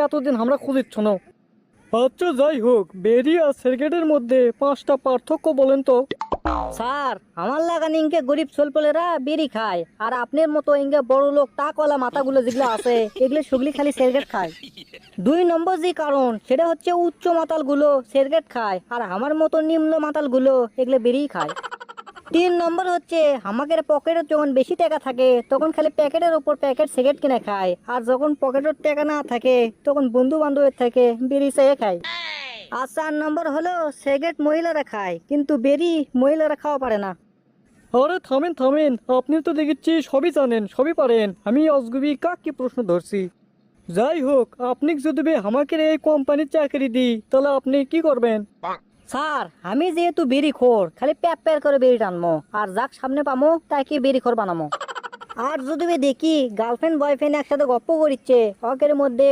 এতদিন আমরা খুঁজিচ্ছ না। আচ্ছা যাই হোক, বেরি আর সিগারেটের মধ্যে 5টা পার্থক্য বলেন তো। স্যার, আমার লাগান ইনকে গরিব ছোলপলেরা বিড়ি খায়, আর আপনার মতো ইনকে বড় লোক টাকওয়ালা মাথাগুলো যেগুলো আছে এগুলো সুগলি খালি সিগারেট খায়। 2 নম্বর যে কারণ সেটা হচ্ছে উচ্চ মাতালগুলো সিগারেট খায়, আর আমার মতো নিম্ন মাতালগুলো এগুলো বিড়ি খায়। 3 নম্বর হচ্ছে আমাদের পকেটে যখন বেশি টাকা থাকে তখন খালি প্যাকেটের উপর প্যাকেট সিগারেট কিনে খায়, আর যখন পকেটের টাকা না থাকে তখন বন্ধু বান্ধবের থেকে বিড়ি চেয়ে খায়। আর 4 নম্বর হলো সিগারেট মহিলারা খায় কিন্তু বেরি মহিলারা খাওয়া পারে না। আরে থামেন থামেন, আপনি তো দেখেছি সবই জানেন, সবই পারেন। আমি অজগুবি কাক কি প্রশ্ন ধরছি। যাই হোক, আপনি যদি আমাকে এই কোম্পানির চাকরি দিই তাহলে আপনি কি করবেন? স্যার, আমি যেহেতু বিড়ি খোর খালি প্যাপ প্যার করে বিড়ি টানমো, আর যাক সামনে পামো তাকে বিড়ি খোর বানামো। আর যদি দেখি গার্লফ্রেন্ড বয়ফ্রেন্ড একসাথে গপ্প করিচ্ছে, অকের মধ্যে